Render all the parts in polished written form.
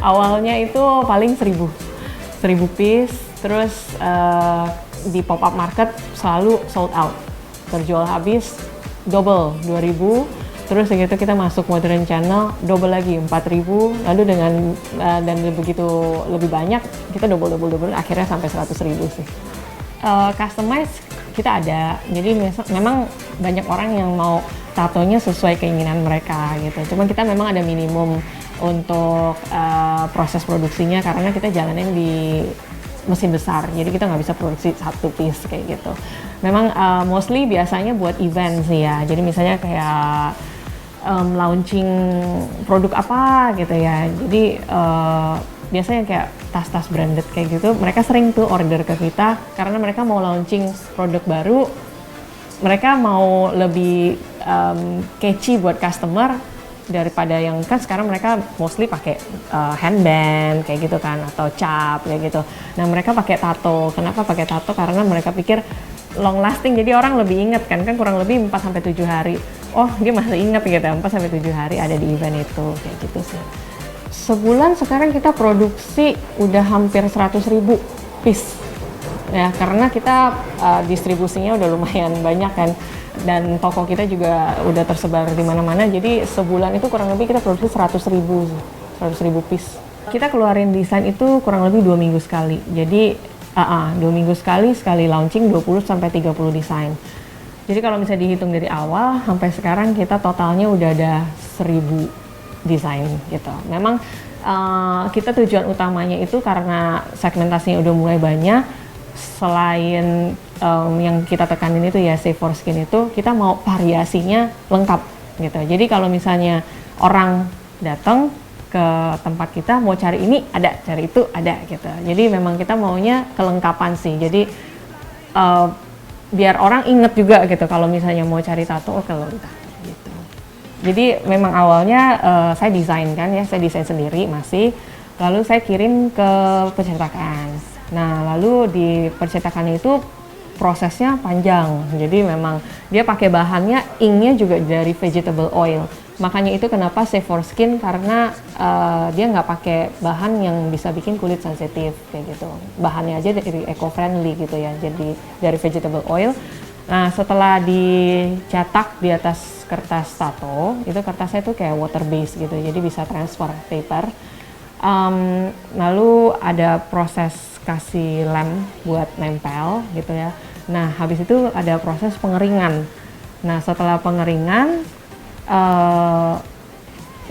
Awalnya itu paling 1000 piece, terus di pop-up market selalu sold out, terjual habis, double 2000, terus segitu kita masuk Modern Channel, double lagi 4000, lalu dengan dan begitu lebih banyak, kita double, akhirnya sampai 100.000 sih. Customize kita ada, jadi memang banyak orang yang mau tatonya sesuai keinginan mereka gitu, cuma kita memang ada minimum untuk proses produksinya karena kita jalanin di mesin besar, jadi kita nggak bisa produksi satu piece kayak gitu. Memang mostly biasanya buat event sih ya, jadi misalnya kayak launching produk apa gitu ya, jadi biasanya kayak tas-tas branded kayak gitu, mereka sering tuh order ke kita karena mereka mau launching produk baru, mereka mau lebih catchy buat customer daripada yang kan sekarang mereka mostly pakai handband kayak gitu kan, atau cap kayak gitu. Nah mereka pakai tato. Kenapa pakai tato? Karena mereka pikir long lasting, jadi orang lebih inget kan kurang lebih 4-7 hari. Oh dia masih inget gitu, 4-7 hari ada di event itu kayak gitu sih. Sebulan sekarang kita produksi udah hampir 100.000 piece ya, karena kita distribusinya udah lumayan banyak kan, dan toko kita juga udah tersebar di mana-mana, jadi sebulan itu kurang lebih kita produksi 100.000 piece. Kita keluarin desain itu kurang lebih 2 minggu sekali, jadi 2 minggu sekali launching 20-30 desain. Jadi kalau misalnya dihitung dari awal sampai sekarang kita totalnya udah ada 1000 desain gitu. Memang kita tujuan utamanya itu karena segmentasinya udah mulai banyak, selain yang kita tekanin itu ya Safe for Skin itu, kita mau variasinya lengkap gitu. Jadi kalau misalnya orang datang ke tempat kita mau cari ini ada, cari itu ada gitu. Jadi memang kita maunya kelengkapan sih. Jadi biar orang inget juga gitu kalau misalnya mau cari tato, oh kalau gitu. Jadi memang awalnya saya desain kan ya, saya desain sendiri masih, lalu saya kirim ke percetakan. Nah lalu di percetakan itu prosesnya panjang, jadi memang dia pakai bahannya, inknya juga dari vegetable oil. Makanya itu kenapa Safe for Skin, karena dia nggak pakai bahan yang bisa bikin kulit sensitif kayak gitu. Bahannya aja dari eco-friendly gitu ya, jadi dari vegetable oil. Nah setelah dicetak di atas kertas tato, itu kertasnya tuh kayak water based gitu, jadi bisa transfer paper. Lalu ada proses kasih lem buat nempel gitu ya. Nah habis itu ada proses pengeringan. Nah setelah pengeringan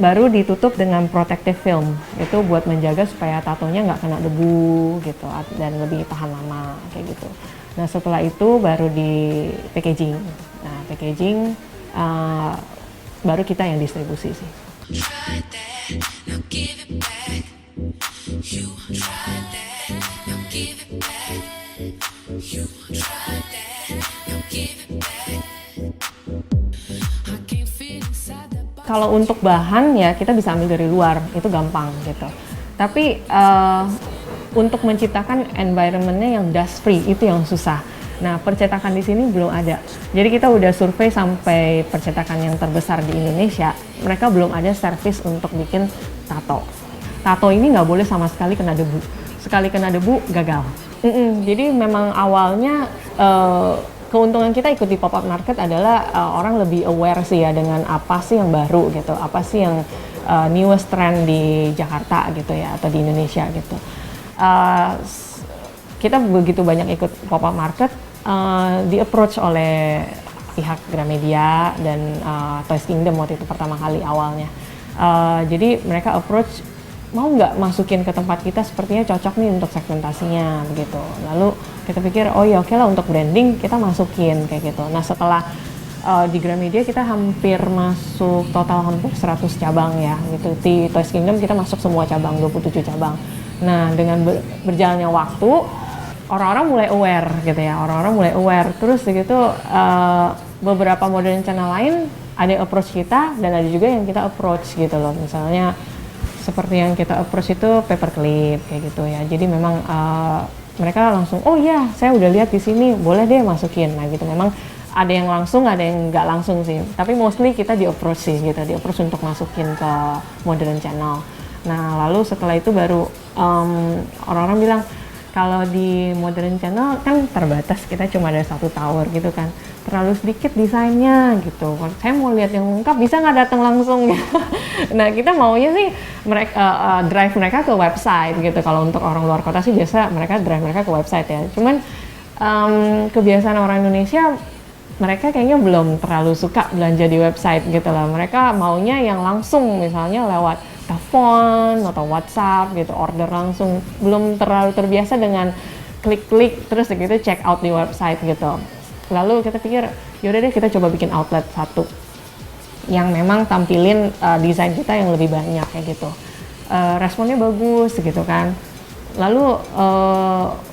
baru ditutup dengan protective film, itu buat menjaga supaya tatonya nggak kena debu gitu dan lebih tahan lama kayak gitu. Nah setelah itu baru di packaging. Nah packaging baru kita yang distribusi sih. Kalau untuk bahan ya kita bisa ambil dari luar, itu gampang gitu. Tapi untuk menciptakan environment-nya yang dust free itu yang susah. Nah percetakan di sini belum ada. Jadi kita udah survei sampai percetakan yang terbesar di Indonesia, mereka belum ada service untuk bikin tato. Tato ini nggak boleh sama sekali kena debu. Sekali kena debu gagal. Jadi memang awalnya keuntungan kita ikut di pop-up market adalah orang lebih aware sih ya dengan apa sih yang baru gitu, apa sih yang newest trend di Jakarta gitu ya, atau di Indonesia gitu. Kita begitu banyak ikut pop-up market, di-approach oleh pihak Gramedia dan Toys Kingdom waktu itu pertama kali awalnya. Jadi mereka approach, mau nggak masukin ke tempat kita, sepertinya cocok nih untuk segmentasinya begitu. Lalu kita pikir oh ya oke lah, untuk branding kita masukin kayak gitu. Nah setelah di Gramedia kita hampir masuk total hampir 100 cabang ya gitu. Di Toys Kingdom kita masuk semua cabang, 27 cabang. Nah dengan berjalannya waktu orang-orang mulai aware gitu ya, orang-orang mulai aware. Terus gitu beberapa modern channel lain ada yang approach kita dan ada juga yang kita approach gitu loh. Misalnya seperti yang kita approach itu paperclip kayak gitu ya. Jadi memang mereka langsung, oh ya saya udah lihat di sini, boleh deh masukin. Nah gitu, memang ada yang langsung, ada yang nggak langsung sih. Tapi mostly kita di approach sih gitu, di approach untuk masukin ke modern channel. Nah lalu setelah itu baru orang-orang bilang kalau di Modern Channel kan terbatas, kita cuma ada 1 tower gitu kan, terlalu sedikit desainnya gitu. Saya mau lihat yang lengkap, bisa nggak datang langsung gitu. Nah kita maunya sih mereka drive mereka ke website gitu. Kalau untuk orang luar kota sih biasa mereka drive mereka ke website ya. Cuman kebiasaan orang Indonesia, mereka kayaknya belum terlalu suka belanja di website gitu lah. Mereka maunya yang langsung, misalnya lewat telepon atau WhatsApp gitu, order langsung. Belum terlalu terbiasa dengan klik-klik terus gitu check out di website gitu. Lalu kita pikir, yaudah deh kita coba bikin outlet satu yang memang tampilin desain kita yang lebih banyak kayak gitu. Responnya bagus gitu kan. Lalu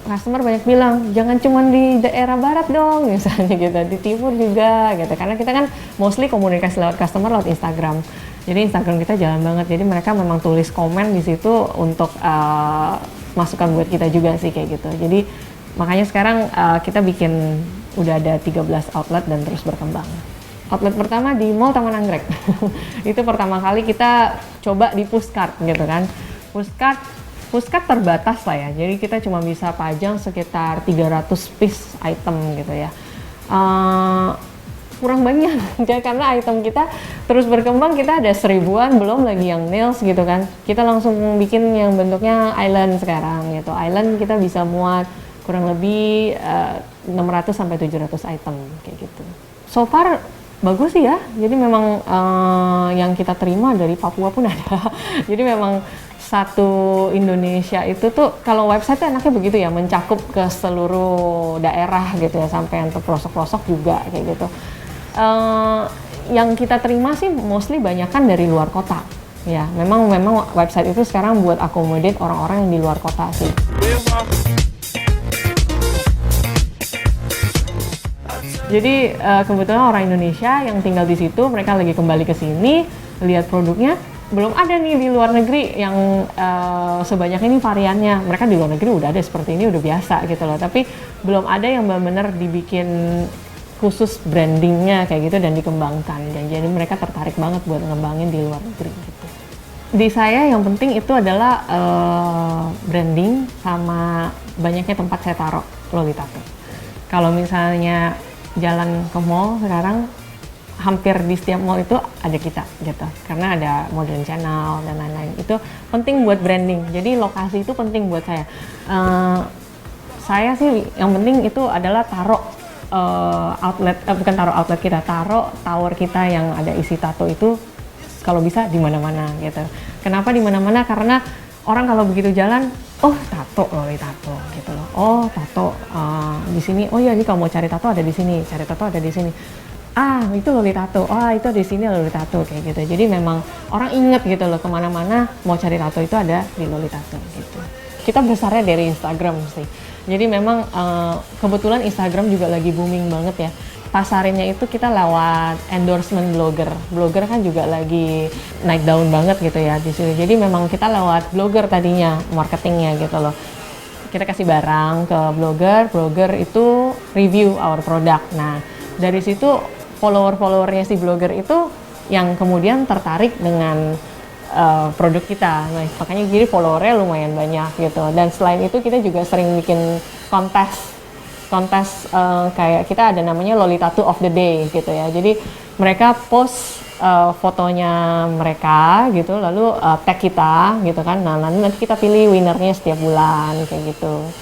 customer banyak bilang, jangan cuma di daerah barat dong misalnya gitu, di timur juga gitu, karena kita kan mostly komunikasi lewat customer lewat Instagram. Jadi Instagram kita jalan banget, jadi mereka memang tulis komen di situ untuk masukan buat kita juga sih kayak gitu. Jadi makanya sekarang kita bikin udah ada 13 outlet dan terus berkembang. Outlet pertama di Mall Taman Anggrek. Itu pertama kali kita coba di Pushcart gitu kan. Pushcart terbatas lah ya, jadi kita cuma bisa pajang sekitar 300 piece item gitu ya. Kurang banyak, karena item kita terus berkembang, kita ada 1000-an, belum lagi yang nails gitu kan. Kita langsung bikin yang bentuknya island sekarang gitu. Island kita bisa muat kurang lebih 600 sampai 700 item kayak gitu. So far bagus sih ya, jadi memang yang kita terima dari Papua pun ada. Jadi memang satu Indonesia itu tuh, kalau website tuh enaknya begitu ya, mencakup ke seluruh daerah gitu ya, sampai yang ke pelosok-pelosok juga kayak gitu. Yang kita terima sih mostly banyakan dari luar kota ya. Memang website itu sekarang buat accommodate orang-orang yang di luar kota sih. Jadi kebetulan orang Indonesia yang tinggal di situ, mereka lagi kembali ke sini, lihat produknya, belum ada nih di luar negeri yang sebanyak ini variannya. Mereka di luar negeri udah ada seperti ini, udah biasa gitu loh. Tapi belum ada yang benar-benar dibikin khusus brandingnya kayak gitu dan dikembangkan. Dan jadi mereka tertarik banget buat ngembangin di luar negeri gitu. Di saya yang penting itu adalah branding sama banyaknya tempat saya taruh Lolita tuh. Kalau misalnya jalan ke mall sekarang, hampir di setiap mall itu ada kita gitu, karena ada Modern Channel dan lain-lain. Itu penting buat branding, jadi lokasi itu penting buat saya. Saya sih yang penting itu adalah taruh bukan taruh outlet kita, taruh tower kita yang ada isi tato itu kalau bisa di mana-mana gitu. Kenapa di mana-mana? Karena orang kalau begitu jalan, oh tato Lolita tato gitu loh. Oh tato di sini. Oh iya, ini kalau mau cari tato ada di sini, cari tato ada di sini. Ah itu Lolita tato. Oh itu di sini Lolita tato kayak gitu. Jadi memang orang inget gitu loh, kemana-mana mau cari tato itu ada di Lolita tato gitu. Kita besarnya dari Instagram sih. Jadi memang kebetulan Instagram juga lagi booming banget ya. Pasarinnya itu kita lewat endorsement blogger. Blogger kan juga lagi naik daun banget gitu ya di sini. Jadi memang kita lewat blogger tadinya marketingnya gitu loh. Kita kasih barang ke blogger itu review our product. Nah dari situ followernya si blogger itu yang kemudian tertarik dengan produk kita. Nah, makanya jadi followernya lumayan banyak gitu. Dan selain itu kita juga sering bikin kontes kayak kita ada namanya Lolita Tattoo of the Day gitu ya. Jadi mereka post fotonya mereka gitu, lalu tag kita gitu kan. Nah nanti kita pilih winnernya setiap bulan kayak gitu.